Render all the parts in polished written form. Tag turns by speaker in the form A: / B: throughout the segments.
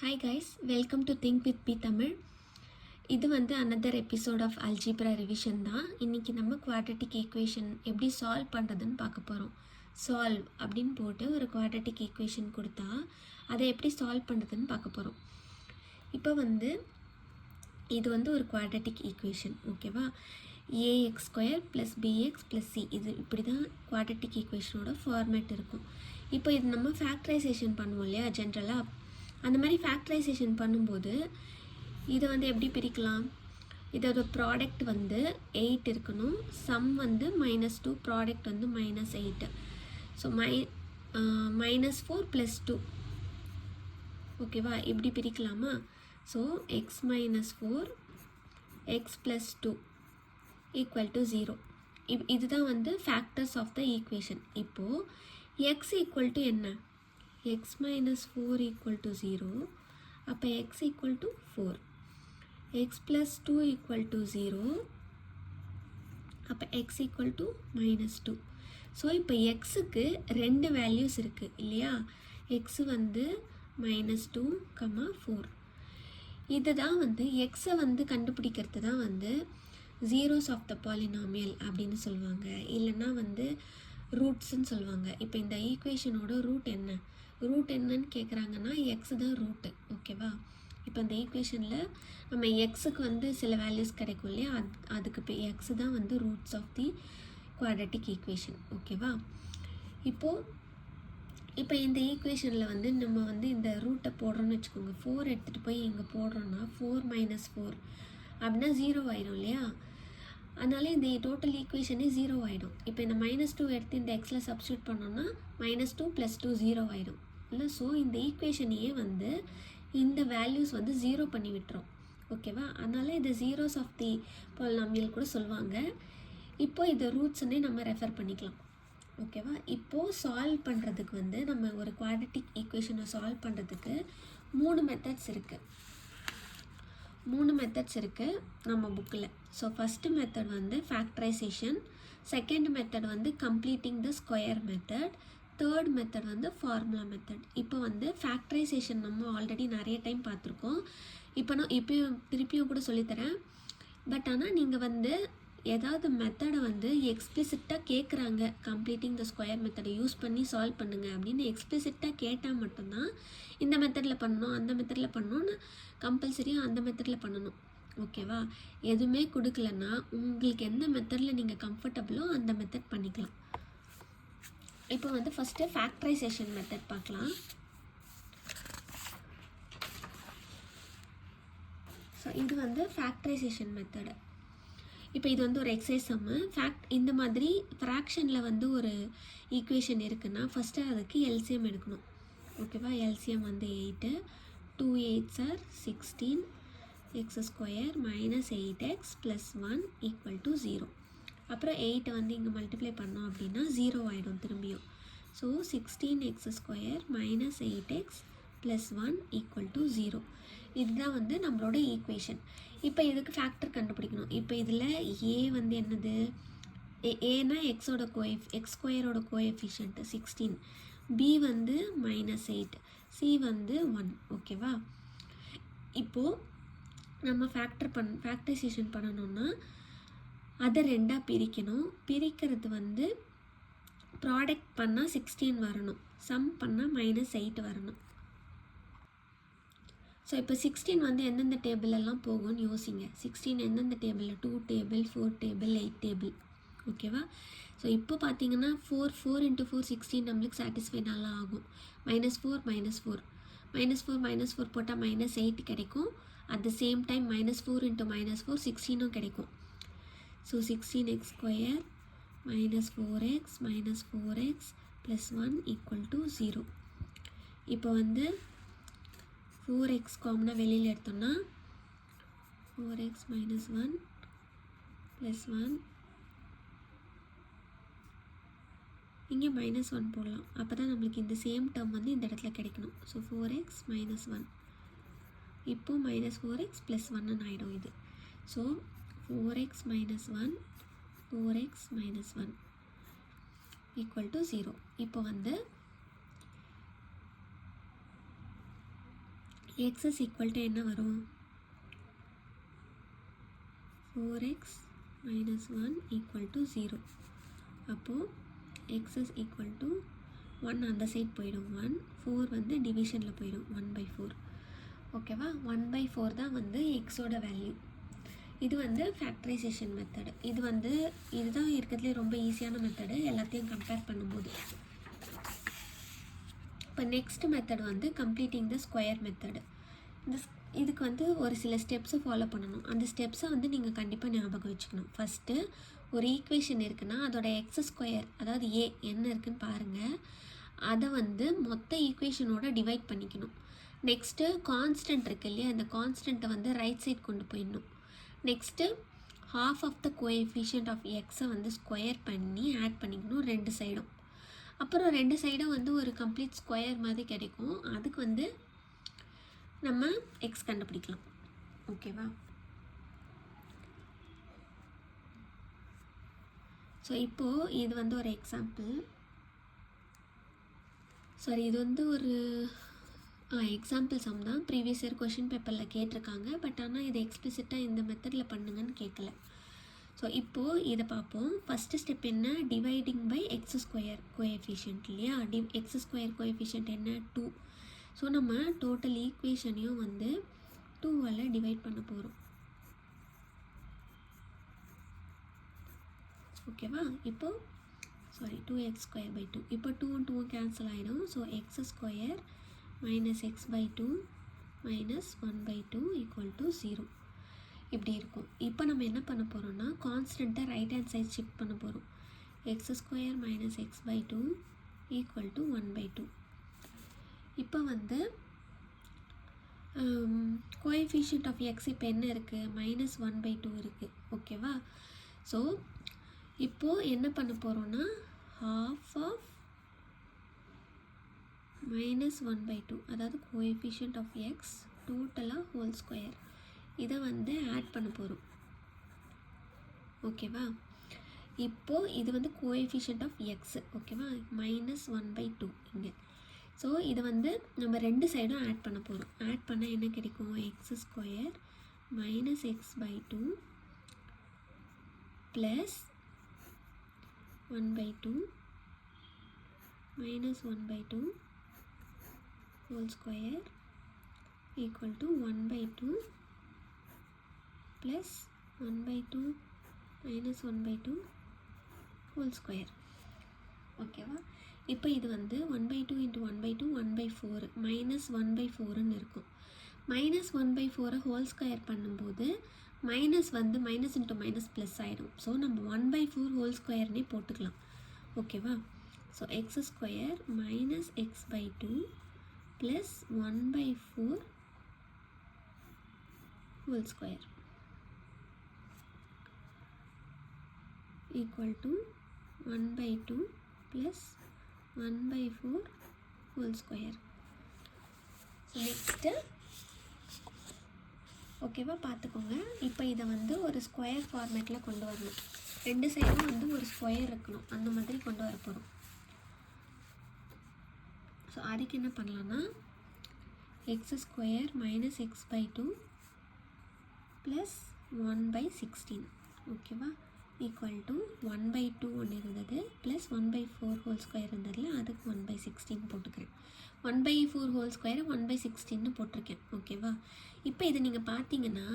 A: Hi guys, welcome to Think with P Tamil. இது வந்து another episode of algebra revision தான். இன்னைக்கு நம்ம quadratic equation எப்படி சால்வ் பண்ணுறதுன்னு பார்க்க போகிறோம். சால்வ் அப்படின்னு போட்டு ஒரு quadratic equation கொடுத்தா அதை எப்படி சால்வ் பண்ணுறதுன்னு பார்க்க போகிறோம். இப்போ வந்து இது வந்து ஒரு quadratic equation, ஓகேவா? ax square plus bx plus c, இது இப்படி தான் quadratic equationோட ஃபார்மேட் இருக்கும். இப்போ இது நம்ம ஃபேக்டரைசேஷன் பண்ணுவோம் இல்லையா ஜென்ரலாக, அந்த மாதிரி ஃபேக்டரைசேஷன் பண்ணும்போது இதை வந்து எப்படி பிரிக்கலாம்? இதோட ப்ராடக்ட் வந்து 8 இருக்கணும், சம் வந்து -2, ப்ராடக்ட் வந்து -8. ஸோ -4 + 2, ஓகேவா? இப்படி பிரிக்கலாமா? So x - 4 x + 2 = 0. இதுதான் வந்து ஃபேக்டர்ஸ் ஆஃப் த ஈக்குவேஷன். இப்போது x = என்ன? x - 4 = 0. அப்போ x = 4. x + 2 = 0. அப்போ x = -2. ஸோ இப்போ எக்ஸுக்கு 2 வேல்யூஸ் இருக்குது இல்லையா? எக்ஸு வந்து -2, 4. இதுதான் வந்து எக்ஸை வந்து கண்டுபிடிக்கிறது தான் வந்து ஜீரோஸ் ஆஃப் த பாலினாமியல் அப்படின்னு சொல்லுவாங்க, இல்லைன்னா வந்து ரூட்ஸ்ன்னு சொல்லுவாங்க. இப்போ இந்த ஈக்குவேஷனோட ரூட் என்னன்னு கேட்குறாங்கன்னா எக்ஸ் தான் ரூட்டு, ஓகேவா? இப்போ இந்த ஈக்குவேஷனில் நம்ம எக்ஸுக்கு வந்து சில வேல்யூஸ் கிடைக்கும் இல்லையா, அதுக்கு இப்போ எக்ஸு தான் வந்து roots of the quadratic equation, ஓகேவா? இப்போ இந்த ஈக்குவேஷனில் வந்து நம்ம வந்து இந்த ரூட்டை போடுறோன்னு வச்சுக்கோங்க. 4 எடுத்துகிட்டு போய் இங்கே போடுறோன்னா 4 - 4 அப்படின்னா 0 ஆயிடும் இல்லையா? அதனால இந்த டோட்டல் ஈக்குவேஷனே 0 ஆகிடும். இப்போ இந்த -2 எடுத்து இந்த எக்ஸில் சப்ஸ்டியூட் பண்ணோன்னா -2 + 2 0 ஆகிடும் இல்லை? ஸோ இந்த ஈக்குவேஷனையே வந்து இந்த வேல்யூஸ் வந்து 0 பண்ணி விட்டுரும், ஓகேவா? அதனால் இது ஜீரோஸ் ஆஃப் தி பாலினாமியல் கூட சொல்லுவாங்க. இப்போ இது ரூட்ஸ்ன்னே நம்ம ரெஃபர் பண்ணிக்கலாம், ஓகேவா? இப்போது சால்வ் பண்ணுறதுக்கு வந்து நம்ம ஒரு குவாட்ரட்டிக் ஈக்குவேஷனை சால்வ் பண்ணுறதுக்கு 3 மெத்தட்ஸ் இருக்குது நம்ம புக்கில். ஸோ ஃபஸ்ட்டு மெத்தட் வந்து ஃபேக்டரைசேஷன், செகண்ட் மெத்தட் வந்து completing the square method, third method வந்து ஃபார்முலா மெத்தட். இப்போ வந்து ஃபேக்டரைசேஷன் நம்ம ஆல்ரெடி நிறைய டைம் பார்த்துருக்கோம். இப்போயும் திருப்பியும் கூட சொல்லித்தரேன். பட் ஆனால் நீங்கள் வந்து ஏதாவது மெத்தடை வந்து எக்ஸ்பிளிசிட்டாக கேட்குறாங்க, கம்ப்ளீட்டிங் த ஸ்கொயர் மெத்தடை யூஸ் பண்ணி சால்வ் பண்ணுங்கள் அப்படின்னு எக்ஸ்பிளிசிட்டாக கேட்டால் மட்டும்தான் இந்த மெத்தடில் பண்ணணும் அந்த மெத்தடில் பண்ணணும்னு கம்பல்சரியாக அந்த மெத்தடில் பண்ணணும், ஓகேவா? எதுவுமே கொடுக்கலன்னா உங்களுக்கு எந்த மெத்தடில் நீங்கள் கம்ஃபர்டபுளோ அந்த மெத்தட் பண்ணிக்கலாம். இப்போ வந்து ஃபஸ்ட்டு ஃபேக்டரைசேஷன் மெத்தட் பார்க்கலாம். ஸோ இது வந்து ஃபேக்டரைசேஷன் மெத்தடு. இப்போ இது வந்து ஒரு எக்ஸசைஸ் சம்மு. இந்த மாதிரி ஃப்ராக்ஷனில் வந்து ஒரு ஈக்குவேஷன் இருக்குன்னா ஃபஸ்ட்டு அதுக்கு எல்சிஎம் எடுக்கணும், ஓகேவா? எல்சிஎம் வந்து 8, 2 8s are 16, x² - 8x + 1 = 0. அப்புறம் 8 வந்து இங்கே மல்டிப்ளை பண்ணோம் அப்படின்னா 0 ஆகிடும் திரும்பியும். So 16x² - 8x + 1 = 0. இதுதான் வந்து நம்மளோட ஈக்குவேஷன். இப்போ இதுக்கு ஃபேக்டர் கண்டுபிடிக்கணும். இப்போ இதில் ஏ வந்து என்னது? ஏன்னா எக்ஸ் ஸ்கொயரோட கோஎஃபிஷியன்ட்டு 16, பி வந்து -8, சி வந்து 1, ஓகேவா? இப்போது நம்ம ஃபேக்டரைசேஷன் பண்ணணுன்னா அதை 2ஆக பிரிக்கணும். பிரிக்கிறது வந்து ப்ராடக்ட் பண்ணால் 16 வரணும், சம் பண்ணால் -8 வரணும். ஸோ இப்போ 16 வந்து எந்தெந்த டேபிளெல்லாம் போகும்னு யோசிங்க. 16 எந்தெந்த டேபிள்? 2 டேபிள், 4 டேபிள், 8 டேபிள், ஓகேவா? ஸோ இப்போ பார்த்தீங்கன்னா 4 × 4 16 நம்மளுக்கு சாட்டிஸ்ஃபை நல்லா ஆகும். -4 -4 -4 போட்டால் -8 கிடைக்கும். அட் த சேம் டைம் -4 × -4 16 கிடைக்கும். So 16x² - 4x - 4x + 1 = 0. இப்போ வந்து 4x காமனாக வெளியில் எடுத்தோம்னா 4x - 1 + 1, இங்கே -1 போடலாம். அப்போ தான் நம்மளுக்கு இந்த சேம் டேர்ம் வந்து இந்த இடத்துல கிடைக்கணும். ஸோ 4x - 1, இப்போ -4x + 1 ஆகிடும் இது. So 4x - 1 4x - 1 = 0. இப்போ வந்து x is equal to என்ன வரும் 4x minus 1 equal to 0. அப்போது x is equal to 1 அந்த சைட் போயிடும் 1, 4 வந்து டிவிஷனில் போயிடும் 1/4. ஓகேவா 1/4 தான் வந்து எக்ஸோட வேல்யூ. இது வந்து ஃபேக்டரைசேஷன் மெத்தடு. இதுதான் இருக்கிறதுலே ரொம்ப ஈஸியான மெத்தடு எல்லாத்தையும் கம்பேர் பண்ணும்போது. இப்போ நெக்ஸ்ட் மெத்தட் வந்து கம்ப்ளீட்டிங் த ஸ்கொயர் மெத்தடு. இதுக்கு வந்து ஒரு சில ஸ்டெப்ஸை ஃபாலோ பண்ணணும். அந்த ஸ்டெப்ஸை வந்து நீங்கள் கண்டிப்பாக ஞாபகம் வச்சுக்கணும். ஃபஸ்ட்டு ஒரு ஈக்குவேஷன் இருக்குன்னா அதோட எக்ஸ் ஸ்கொயர், அதாவது ஏ என்ன இருக்குதுன்னு பாருங்கள். அதை வந்து மொத்த ஈக்குவேஷனோட டிவைட் பண்ணிக்கணும். நெக்ஸ்ட்டு கான்ஸ்டன்ட் இருக்குது இல்லையா, அந்த கான்ஸ்டண்ட்டை வந்து ரைட் சைட் கொண்டு போயிடணும். Next half of the coefficient of எக்ஸை வந்து ஸ்கொயர் பண்ணி ஆட் பண்ணிக்கணும் ரெண்டு சைடும். அப்புறம் ரெண்டு சைடும் வந்து ஒரு கம்ப்ளீட் ஸ்கொயர் மாதிரி கிடைக்கும். அதுக்கு வந்து நம்ம எக்ஸ் கண்டுபிடிக்கலாம். ஓகேவா. ஸோ இப்போது இது வந்து ஒரு எக்ஸாம்பிள். சாரி, இது வந்து ஒரு எக்ஸாம்பிள் சம் தான். ப்ரீவியஸ் இயர் கொஷின் பேப்பரில் கேட்டிருக்காங்க. பட் ஆனால் இது எக்ஸ்பிளிசிட்டாக இந்த மெத்தடில் பண்ணுங்கன்னு கேட்கல. ஸோ இப்போது இதை பார்ப்போம். ஃபஸ்ட்டு ஸ்டெப் என்ன, dividing by x square coefficient இல்லையா. எக்ஸ் ஸ்கொயர் கோஎஃபிஷியன்ட் என்ன 2. ஸோ நம்ம டோட்டல் ஈக்குவேஷனையும் வந்து 2வால் டிவைட் பண்ண போகிறோம். ஓகேவா. இப்போது 2x²/2. இப்போ 2 2 கேன்சல் ஆகிடும். So x² minus x/2 minus 1/2 equal to 0 இப்படி இருக்கும். இப்போ நம்ம என்ன பண்ண போகிறோம்னா கான்ஸ்டண்ட்டை ரைட் ஹேண்ட் சைட் ஷிஃப்ட் பண்ண போகிறோம். x² minus x/2 equal to 1/2. இப்போ வந்து கோஎஃபிஷியன்ட் ஆஃப் எக்ஸ் இப்போ என்ன இருக்குது, மைனஸ் 1/2 இருக்குது. ஓகேவா. ஸோ இப்போது என்ன பண்ண போகிறோன்னா half ஆஃப் மைனஸ் 1/2, அதாவது கோஎஃபிஷியன்ட் ஆஃப் எக்ஸ் டோட்டலாக ஹோல் ஸ்கொயர், இதை வந்து ஆட் பண்ண போகிறோம். ஓகேவா. இப்போது இது வந்து கோஎஃபிஷியன்ட் ஆஃப் எக்ஸ். ஓகேவா. மைனஸ் 1/2 இங்கே. ஸோ இது வந்து நம்ம ரெண்டு சைடும் ஆட் பண்ண போகிறோம். ஆட் பண்ணால் என்ன கிடைக்கும், x² minus x/2 plus 1/2 minus 1/2 whole square equal to 1/2 plus 1/2 minus 1/2 whole square. ஓகேவா. இப்போ இது வந்து 1/2 இன்ட்டு 1/2 1/4 மைனஸ் 1/4ன்னு இருக்கும். மைனஸ் 1/4 ஹோல் ஸ்கொயர் பண்ணும்போது மைனஸ் வந்து மைனஸ் இன்ட்டு மைனஸ் ப்ளஸ் ஆகிடும். ஸோ நம்ம 1/4 ஹோல் ஸ்கொயர்னே போட்டுக்கலாம். ஓகேவா. So x² minus x/2 plus 1/4 whole square equal to 1/2 plus 1/4 whole square. Next ஓகேவா பார்த்துக்கோங்க. இப்போ இதை வந்து ஒரு ஸ்கொயர் ஃபார்மேட்டில் கொண்டு வரணும். ரெண்டு சைடும் வந்து ஒரு ஸ்கொயர் இருக்கணும், அந்த மாதிரி கொண்டு வர போகிறோம். ஸோ அதுக்கு என்ன பண்ணலான்னா x² மைனஸ் x/2 ப்ளஸ் 1/16. ஓகேவா. ஈக்குவல் டு 1/2 ஒன்று இருந்தது ப்ளஸ் 1/4 ஹோல் ஸ்கொயர் இருந்ததில் அதுக்கு 1/16 போட்டுக்கிறேன். 1/4 ஹோல் ஸ்கொயரை 1/16 போட்டிருக்கேன். ஓகேவா. இப்போ இது நீங்கள் பார்த்தீங்கன்னா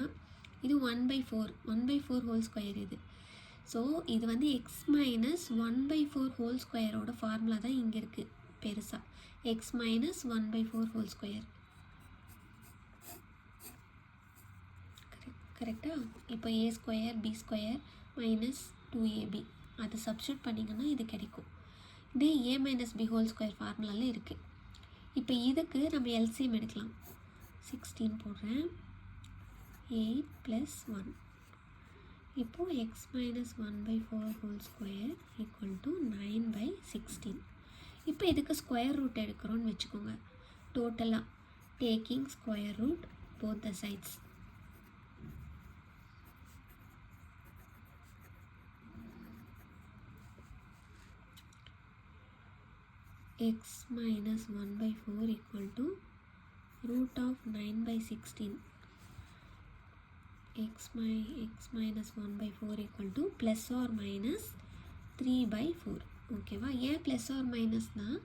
A: இது 1/4 ஹோல் ஸ்கொயர் இது. ஸோ இது வந்து எக்ஸ் மைனஸ் 1/4 ஹோல் ஸ்கொயரோட ஃபார்முலா தான் இங்கே இருக்குது பெருசாக. X minus 1/4 whole square. கரெக்டாக. இப்போ a² b² மைனஸ் 2ab அது சப்ஸ்டியூட் பண்ணிங்கன்னா இது கிடைக்கும். இதே a minus b whole square ஃபார்முலாவில் இருக்குது. இப்போ இதுக்கு நம்ம எல்சிஎம் எடுக்கலாம். 16 போடுறேன். 8 ப்ளஸ் 1. இப்போது x minus 1/4 whole square equal to 9/16. இப்போ இதுக்கு ஸ்கொயர் ரூட் எடுக்கிறோன்னு வச்சுக்கோங்க. டோட்டலாக taking square root both the sides. x minus 1/4 equal to root of 9/16 x minus 1/4 equal to plus or minus 3/4. ஓகேவா? ஏன் ப்ளஸ் ஆர் மைனஸ்னால்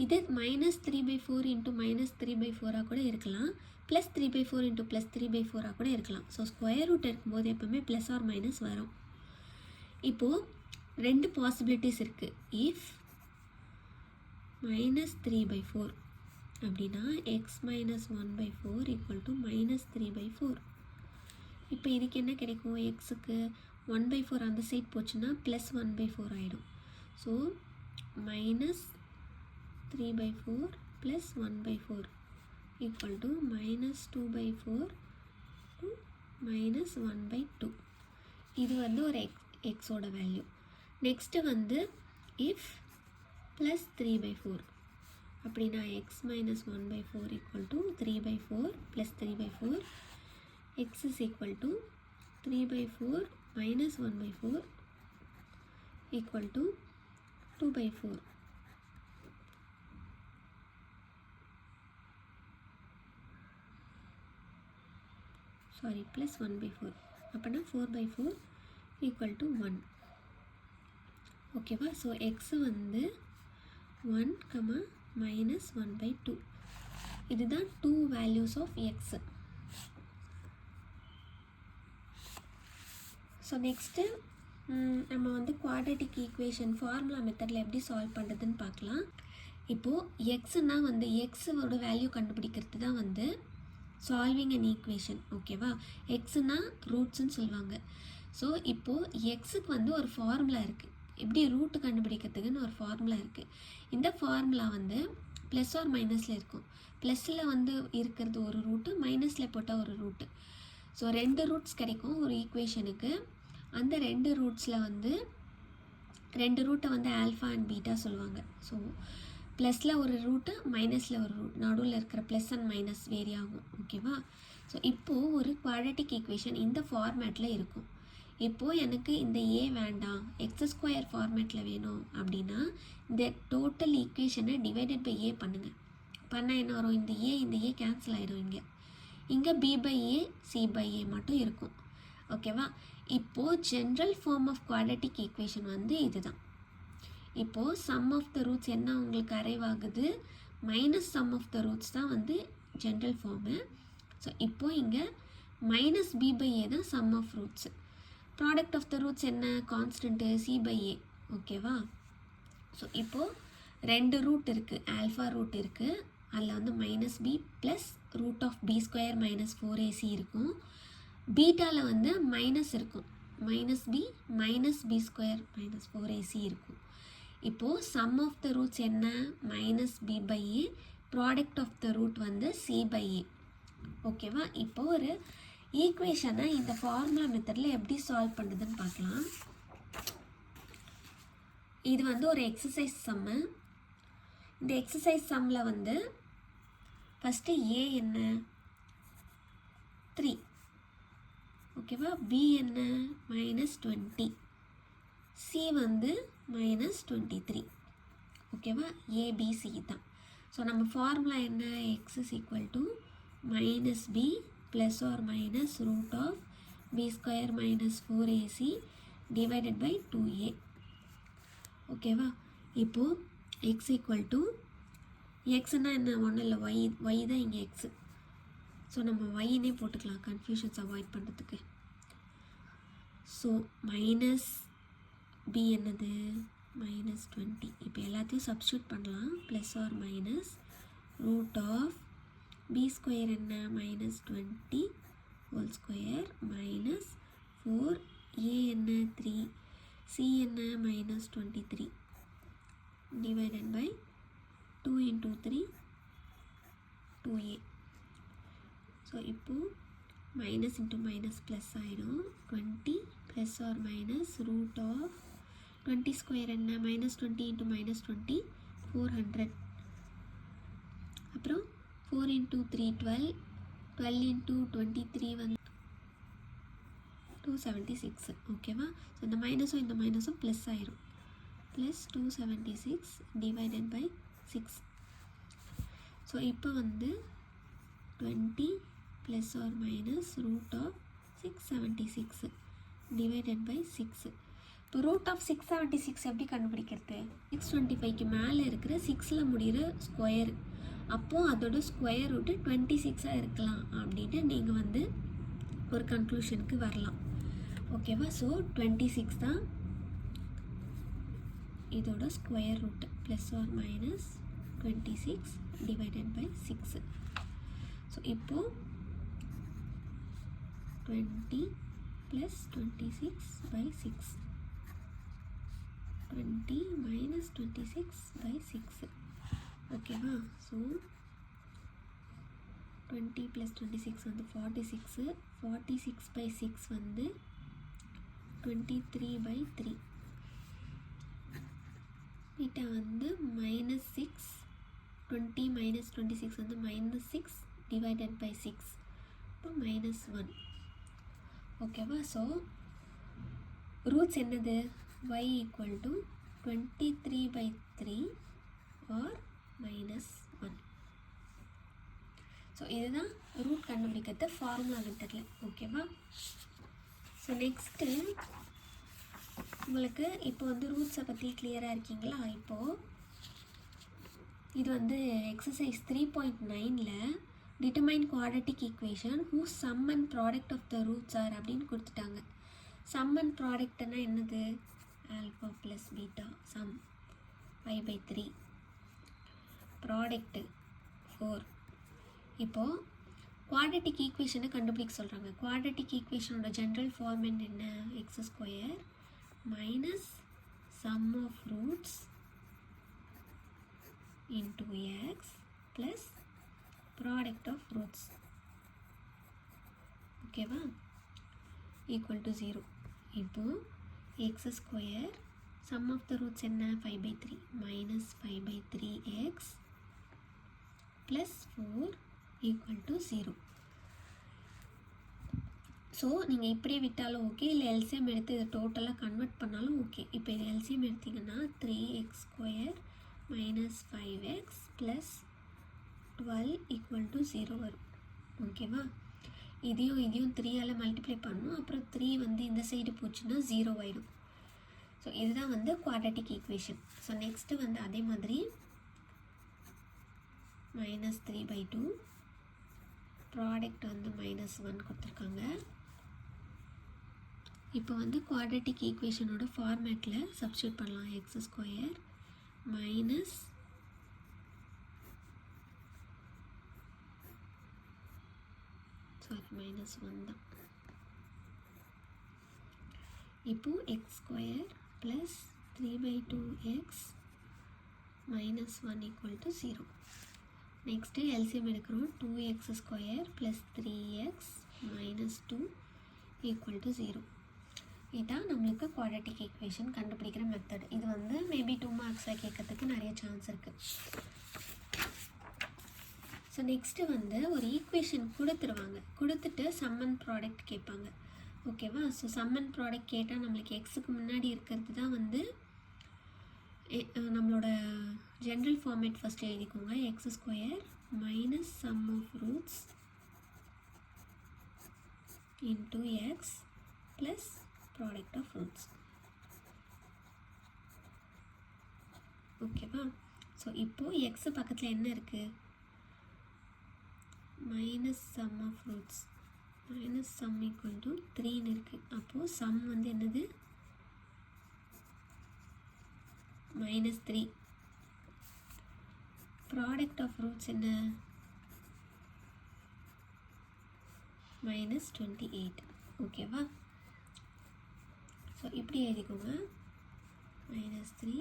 A: இது minus 3/4 into minus 3/4 கூட இருக்கலாம், plus 3/4 into plus 3/4 கூட இருக்கலாம். ஸோ ஸ்கொயர் ரூட் இருக்கும்போது எப்போவுமே ப்ளஸ் ஆர் மைனஸ் வரும். இப்போது ரெண்டு பாசிபிலிட்டிஸ் இருக்குது. இஃப் minus 3/4 அப்படின்னா x minus 1/4 equal to minus 3/4. இப்போ இதுக்கு என்ன கிடைக்கும்? எக்ஸுக்கு 1/4 அந்த சைட் போச்சுன்னா ப்ளஸ் 1/4 ஆகிடும். So minus 3/4 plus 1/4 equal to minus 2/4 to minus 1/2. இது வந்து ஒரு எக்ஸோட வேல்யூ. நெக்ஸ்ட்டு வந்து இஃப் ப்ளஸ் 3/4 அப்படின்னா x minus 1/4 equal to 3/4 plus 3/4. x is equal to 3/4 minus 1/4 equal to 2/4. Sorry, plus 1/4. அப்படின்னா 4/4 equal to 1. ஓகேவா? ஸோ எக்ஸு வந்து 1, minus 1/2. இதுதான் 2 values of x. So next நம்ம வந்து குவாட்ரேட்டிக் ஈக்குவேஷன் ஃபார்முலா மெத்தடில் எப்படி சால்வ் பண்ணுறதுன்னு பார்க்கலாம். இப்போது எக்ஸுனால் வந்து எக்ஸோட வேல்யூ கண்டுபிடிக்கிறது தான் வந்து சால்விங் அன் ஈக்குவேஷன். ஓகேவா? எக்ஸுனால் ரூட்ஸுன்னு சொல்லுவாங்க. ஸோ இப்போது எக்ஸுக்கு வந்து ஒரு ஃபார்முலா இருக்குது, எப்படி ரூட்டு கண்டுபிடிக்கிறதுக்குன்னு ஒரு ஃபார்முலா இருக்குது. இந்த ஃபார்முலா வந்து ப்ளஸ் ஆர் மைனஸில் இருக்கும். ப்ளஸில் வந்து இருக்கிறது ஒரு ரூட்டு, மைனஸில் போட்டால் ஒரு ரூட்டு. ஸோ 2 ரூட்ஸ் கிடைக்கும் ஒரு ஈக்குவேஷனுக்கு. அந்த 2 ரூட்ஸில் வந்து 2 ரூட்டை வந்து ஆல்ஃபா அண்ட் பீட்டா சொல்லுவாங்க. ஸோ ப்ளஸில் ஒரு ரூட்டு, மைனஸில் ஒரு ரூட், நடுவில் இருக்கிற ப்ளஸ் அண்ட் மைனஸ் வேரி ஆகும். ஓகேவா? ஸோ இப்போது ஒரு குவாட்ரேட்டிக் ஈக்குவேஷன் இந்த ஃபார்மேட்டில் இருக்கும். இப்போது எனக்கு இந்த ஏ வேண்டாம், x² ஃபார்மேட்டில் வேணும் அப்படின்னா இந்த டோட்டல் ஈக்குவேஷனை டிவைடட் பை ஏ பண்ணுங்கள். பண்ணால் என்ன வரும்? இந்த ஏ கேன்சல் ஆகிடும். இங்கே b/a c/a மட்டும் இருக்கும். ஓகேவா? இப்போது general form of quadratic equation வந்து இதுதான். இப்போது சம் ஆஃப் த ரூட்ஸ் என்ன உங்களுக்கு அரைவ் ஆகுது? Minus sum of the roots தான் வந்து ஜென்ரல் ஃபார்மு. ஸோ இப்போது இங்கே மைனஸ் b/a தான் sum of roots. Product of the roots என்ன? Constant c/a. ஓகேவா? ஸோ இப்போது 2 ரூட் இருக்குது, ஆல்ஃபா ரூட் இருக்குது, அதில் வந்து minus b plus root of b² minus 4ac இருக்கும். பீட்டாவில் வந்து மைனஸ் இருக்கும், minus b minus b² minus 4ac இருக்கும். இப்போது சம் ஆஃப் த ரூட்ஸ் என்ன? Minus b/a. Product of the root வந்து c/a. ஓகேவா? இப்போது ஒரு ஈக்குவேஷனை இந்த ஃபார்முலா மெத்தடில் எப்படி சால்வ் பண்ணுறதுன்னு பார்க்கலாம். இது வந்து ஒரு எக்ஸசைஸ் சம்மு. இந்த எக்ஸசைஸ் சம்மில் வந்து ஃபஸ்ட்டு ஏ என்ன? 3. ஓகேவா? பி என்ன? -20. சி வந்து -23. ஓகேவா? ஏபிசி தான். ஸோ நம்ம ஃபார்முலா என்ன? X is equal to minus b plus or minus root of b² minus 4ac divided by 2a. ஓகேவா? இப்போது எக்ஸ் ஈக்குவல் டு எக்ஸ்னால் என்ன? ஒன்றும் இல்லை, ஒய் தான் இங்கே எக்ஸு. ஸோ நம்ம ஒய்னே போட்டுக்கலாம் கன்ஃபியூஷன்ஸ் அவாய்ட் பண்ணுறதுக்கு. ஸோ மைனஸ் பி என்னது? -20. இப்போ எல்லாத்தையும் சப்ஸ்டியூட் பண்ணலாம். Plus or minus root of b² என்ன? -20 ஹோல் ஸ்கொயர் மைனஸ் 4, a என்ன? 3, c என்ன? -23 divided by 2 into 3 2a. So இப்போது மைனஸ் இன்ட்டு மைனஸ் ப்ளஸ் ஆகிடும். 20 plus or minus root of 20² என்ன? -20 into -20 400. அப்புறம் 4 into 3 12, 12 into 23 வந்து 276. ஓகேவா? ஸோ இந்த மைனஸும் ப்ளஸ் ஆயிரும். Plus 276 divided by 6. ஸோ இப்போ வந்து 20 plus or minus root of 676 divided by 6. இப்போ ரூட் ஆஃப் 676 எப்படி கண்டுபிடிக்கிறது? 625க்கு மேலே இருக்கிற 6ல் முடிகிற ஸ்கொயர், அப்போது அதோட ஸ்கொயர் ரூட்டு 26 இருக்கலாம் அப்படின்ட்டு நீங்கள் வந்து ஒரு கன்க்ளூஷனுக்கு வரலாம். ஓகேவா? ஸோ 26 தான் இதோட square root plus or minus 26 divided by 6. So இப்போது 20 ப்ளஸ் 26 பை 6, 20 minus 26 by 6. ஓகேவா? ஸோ 20 plus 26 வந்து 46, 46 by 6 வந்து 23 by 3. இட்ட வந்து minus 6, 20 minus 26 வந்து minus 6 divided by 6, இப்போ minus 1. ஓகேவா? ஸோ ரூட்ஸ் என்னது? y equal to 23 by 3 or minus 1. So இதுதான் ரூட் கண்டுபிடிக்கிறது ஃபார்முலா மெத்தடில். ஓகேவா? ஸோ நெக்ஸ்ட்டு உங்களுக்கு இப்போ வந்து ரூட்ஸை பற்றி கிளியராக இருக்கீங்களா? இப்போது இது வந்து எக்ஸசைஸ் 3.9ல் determine quadratic equation whose sum and product of the roots are அப்படின்னு கொடுத்துட்டாங்க. சம் அண்ட் ப்ராடக்ட்னா என்னது? Alpha plus beta sum 5/3, product 4. இப்போது குவாட்ரட்டிக் ஈக்குவேஷனை கண்டுபிடிக்க சொல்கிறாங்க. குவாட்ரட்டிக் ஈக்குவேஷனோட ஜென்ரல் ஃபார்மேட் என்ன? X square minus sum of roots into x plus product of roots. ஓகேவா? Equal to 0. இப்போது x square sum of the roots என்ன? 5/3 minus 5/3x plus 4 equal to 0. So நீங்கள் இப்படியே விட்டாலும் ஓகே, இல்லை எல்சிஎம் எடுத்து இதை டோட்டலாக கன்வெர்ட் பண்ணாலும் ஓகே. இப்போ இது எல்சிஎம் எடுத்திங்கன்னா 3x² minus 5x plus 12 equal to 0 வரும். ஓகேவா? இதையும் 3ஆல் மல்டிப்ளை பண்ணணும். அப்புறம் 3 வந்து இந்த சைடு போச்சுன்னா 0 ஆகிடும். ஸோ இதுதான் வந்து குவாட்ரட்டிக் ஈக்குவேஷன். ஸோ நெக்ஸ்ட்டு வந்து அதே மாதிரி மைனஸ் 3/2, ப்ராடக்ட் வந்து மைனஸ் 1 கொடுத்துருக்காங்க. இப்போ வந்து குவாட்ரட்டிக் ஈக்குவேஷனோட ஃபார்மேட்டில் சப்ஸ்டியூட் பண்ணலாம். எக்ஸ் ஸ்கொயர் மைனஸ் மைனஸ் 1 தான். இப்போது x square plus 3/2x minus 1 equal to 0. Next LCM எடுக்கிறோம். 2x² plus 3x minus 2 equal to 0. இதுதான் நம்மளுக்கு குவாட்ரட்டிக் ஈக்குவேஷன் கண்டுபிடிக்கிற மெத்தட். இது வந்து மேபி 2 மார்க்ஸில் கேட்கறதுக்கு நிறைய சான்ஸ் இருக்குது. ஸோ நெக்ஸ்ட்டு வந்து ஒரு ஈக்குவேஷன் கொடுத்துட்டு சம் அண்ட் ப்ராடக்ட் கேட்பாங்க. ஓகேவா? ஸோ சம் அண்ட் ப்ராடக்ட் கேட்டால் நம்மளுக்கு எக்ஸுக்கு முன்னாடி இருக்கிறது தான் வந்து நம்மளோட ஜென்ரல் ஃபார்மேட் ஃபஸ்ட்டு எழுதிக்கோங்க. X square minus sum of roots into x plus product of roots. ஓகேவா? ஸோ இப்போது எக்ஸு பக்கத்தில் என்ன இருக்குது? Minus sum of roots minus sum equal to 3ன்னு இருக்குது. அப்போது சம் வந்து என்னது? -3. ப்ராடக்ட் ஆஃப் ரூட்ஸ் என்ன? -28. ஓகேவா? ஸோ இப்படி எழுதிக்கோங்க. -3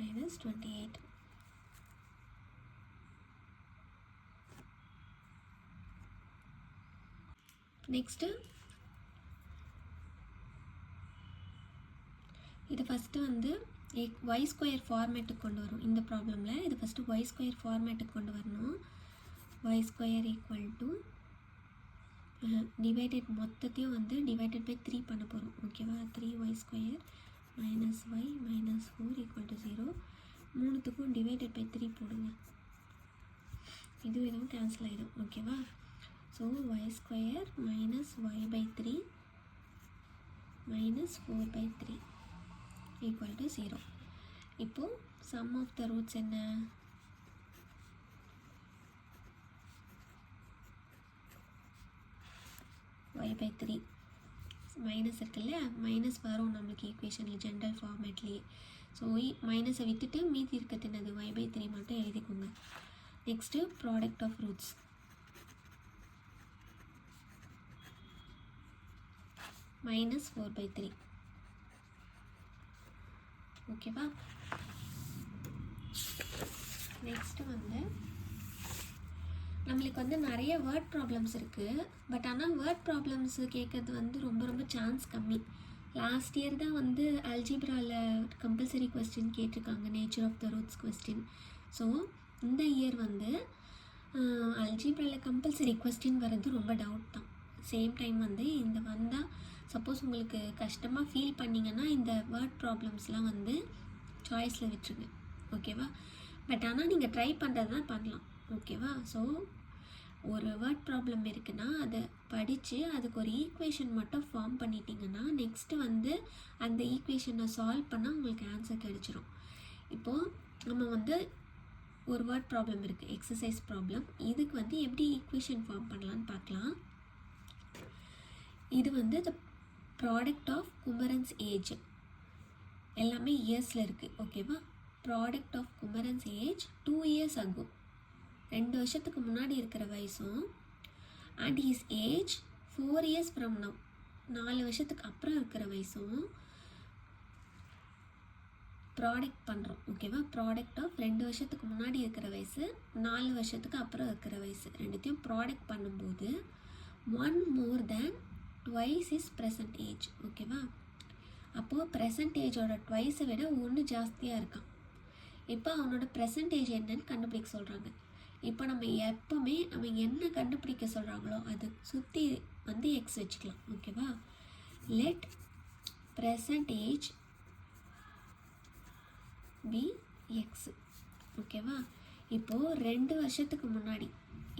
A: -28. நெக்ஸ்ட்டு இது ஃபஸ்ட்டு வந்து ஒய் ஸ்கொயர் ஃபார்மேட்டுக்கு கொண்டு வரும். இந்த ப்ராப்ளமில் இது ஃபஸ்ட்டு ஒய் ஸ்கொயர் ஃபார்மேட்டுக்கு கொண்டு வரணும். Y square equal to divided மொத்தத்தையும் வந்து டிவைடட் பை 3 பண்ண போகிறோம். ஓகேவா? 3y² minus y minus 4 equal to 0. மூணுத்துக்கும் டிவைடட் பை 3 போடுங்க. இதுவும் கேன்சல் ஆகிடும். ஓகேவா? So y² minus y/3 minus 4/3 equal to 0. இப்போது சம் ஆஃப் த ரூட்ஸ் என்ன? y/3 மைனஸ் இருக்குல்ல, மைனஸ் வரும் நம்மளுக்கு ஈக்குவேஷனில் ஜென்ரல் ஃபார்மேட்லேயே. ஸோ மைனஸை விட்டுட்டு மீதி இருக்கிறது என்னது y/3 மட்டும் எழுதிக்கோங்க. Next product of roots minus 4/3. ஓகேவா? நெக்ஸ்ட்டு நம்மளுக்கு நிறைய வேர்ட் ப்ராப்ளம்ஸ் இருக்குது. பட் ஆனால் வேர்ட் ப்ராப்ளம்ஸு கேட்குறது ரொம்ப ரொம்ப சான்ஸ் கம்மி. லாஸ்ட் இயர் தான் அல்ஜிப்ராவில் கம்பல்சரி கொஸ்டின் கேட்டிருக்காங்க, nature of the roots question. So இந்த இயர் அல்ஜிப்ராவில் கம்பல்சரி கொஸ்டின் வர்றது ரொம்ப டவுட் தான். சேம் டைம் இந்த வந்தால் சப்போஸ் உங்களுக்கு கஷ்டமாக ஃபீல் பண்ணிங்கன்னா இந்த வேர்ட் ப்ராப்ளம்ஸ்லாம் சாய்ஸில் விட்டுருங்க. ஓகேவா? பட் ஆனால் நீங்கள் ட்ரை பண்ணுறது தான் பண்ணலாம். ஓகேவா? ஸோ ஒரு வேர்ட் ப்ராப்ளம் இருக்குன்னா அதை படித்து அதுக்கு ஒரு ஈக்குவேஷன் மட்டும் ஃபார்ம் பண்ணிட்டீங்கன்னா நெக்ஸ்ட்டு அந்த ஈக்குவேஷனை சால்வ் பண்ணால் உங்களுக்கு ஆன்சர் கிடச்சிரும். இப்போது நம்ம ஒரு வேர்ட் ப்ராப்ளம் இருக்குது, எக்ஸசைஸ் ப்ராப்ளம். இதுக்கு எப்படி ஈக்குவேஷன் ஃபார்ம் பண்ணலான்னு பார்க்கலாம். இது the product of Kumaran's age எல்லாமே இயர்ஸில் இருக்குது. ஓகேவா? Product of Kumaran's age 2 years ago, 2 வருஷத்துக்கு முன்னாடி இருக்கிற வயசும், and his age 4 years from now, 4 வருஷத்துக்கு அப்புறம் இருக்கிற வயசும் ப்ராடக்ட் பண்ணுறோம். ஓகேவா? ப்ராடக்ட் ஆஃப் 2 வருஷத்துக்கு முன்னாடி இருக்கிற வயசு, 4 வருஷத்துக்கு அப்புறம் இருக்கிற வயசு ரெண்டுத்தையும் ப்ராடக்ட் பண்ணும்போது 1 more than twice his present age. ஓகேவா? அப்போது ப்ரெசன்ட் ஏஜோட ட்வைஸை விட 1 ஜாஸ்தியாக இருக்கான். இப்போ அவனோட ப்ரெசன்ட் ஏஜ் என்னன்னு கண்டுபிடிக்க சொல்கிறாங்க. இப்போ நம்ம எப்போவுமே நம்ம என்ன கண்டுபிடிக்க சொல்கிறாங்களோ அது சுற்றி எக்ஸ் வச்சுக்கலாம். ஓகேவா? Let present age be x. ஓகேவா? இப்போது 2 வருஷத்துக்கு முன்னாடி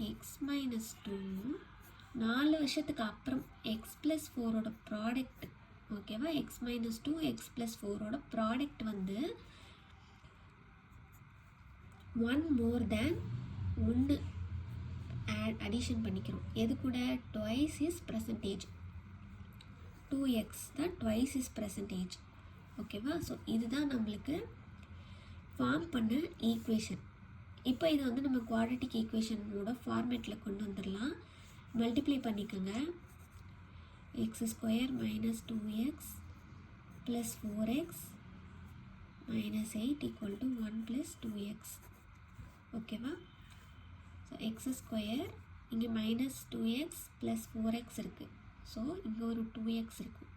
A: எக்ஸ் மைனஸ் 2, 4 வருஷத்துக்கு அப்புறம் எக்ஸ் ப்ளஸ் 4ஓட ப்ராடக்ட். ஓகேவா? எக்ஸ் மைனஸ் 2 எக்ஸ் ப்ளஸ் 4ஓட ப்ராடக்ட் 1 more than 1 அடிஷன் பண்ணிக்கிறோம். எது கூட? Twice his present age. 2x தான் ட்வைஸ் இஸ் பர்சன்டேஜ். ஓகேவா? ஸோ இதுதான் நம்மளுக்கு ஃபார்ம் பண்ண ஈக்குவேஷன். இப்போ இதை நம்ம குவாட்ரட்டிக் ஈக்குவேஷனோட ஃபார்மேட்டில் கொண்டு வந்துடலாம். மல்டிப்ளை பண்ணிக்கோங்க. x² minus 2x plus 4x minus 8 equal to 1 plus 2x. ஓகேவா? ஸோ x² இங்கே மைனஸ் 2x ப்ளஸ் 4x இருக்குது. ஸோ இங்கே ஒரு 2x இருக்கும்,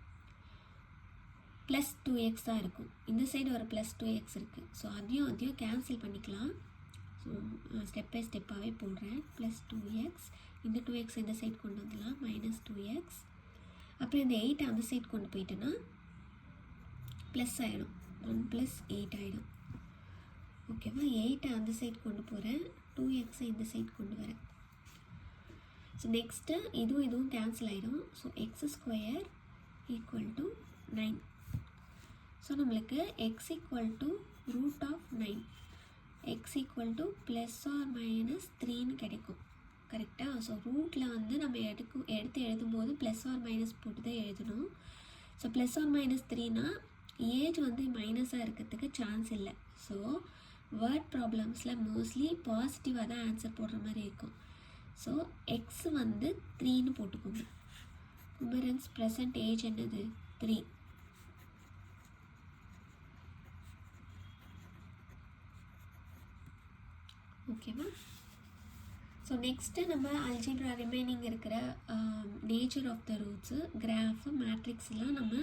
A: ப்ளஸ் 2x தான் இருக்கும். இந்த சைடு ஒரு ப்ளஸ் 2x இருக்குது. ஸோ அதையும் கேன்சல் பண்ணிக்கலாம். ஸோ ஸ்டெப் பை ஸ்டெப்பாகவே போடுறேன். ப்ளஸ் 2x, இந்த 2x இந்த சைடு கொண்டு வந்துடலாம், மைனஸ் 2x. அப்புறம் இந்த 8 அந்த சைடு கொண்டு போயிட்டேன்னா ப்ளஸ் ஆகிடும், 1 ப்ளஸ் 8 ஆகிடும். ஓகேவா? 8 அந்த சைடு கொண்டு போகிறேன், 2x இந்த சைடு கொண்டு வரேன். ஸோ நெக்ஸ்ட்டு இதுவும் கேன்சல் ஆகிடும். So x² equal to 9. So நம்மளுக்கு x equal to root of 9, x equal to plus or minus 3ன்னு கிடைக்கும். கரெக்டாக? ஸோ ரூட்டில் நம்ம எடுத்து எழுதும்போது ப்ளஸ் ஆர் மைனஸ் போட்டு தான் எழுதணும். ஸோ ப்ளஸ் ஆர் மைனஸ் 3னா ஏஜ் மைனஸாக இருக்கிறதுக்கு சான்ஸ் இல்லை. ஸோ வேர்ட் ப்ராப்ளம்ஸில் மோஸ்ட்லி பாசிட்டிவாக தான் ஆன்சர் போடுற மாதிரி இருக்கும். ஸோ எக்ஸ் 3ன்னு போட்டுக்கோங்க. குமரன்ஸ் ப்ரெசன்ட் ஏஜ் என்னது? 3. ஓகேவா? ஸோ நெக்ஸ்ட்டு நம்ம அல்ஜிப்ரா ரிமைனிங் இருக்கிற nature of the roots, graph, மேட்ரிக்ஸ்லாம் நம்ம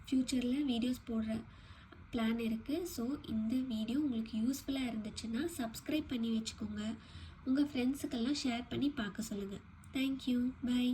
A: ஃப்யூச்சரில் வீடியோஸ் போடுற பிளான் இருக்குது. ஸோ இந்த வீடியோ உங்களுக்கு யூஸ்ஃபுல்லாக இருந்துச்சுன்னா சப்ஸ்கிரைப் பண்ணி வச்சுக்கோங்க. உங்கள் ஃப்ரெண்ட்ஸுக்கெல்லாம் ஷேர் பண்ணி பார்க்க சொல்லுங்கள். தேங்க்யூ. பை.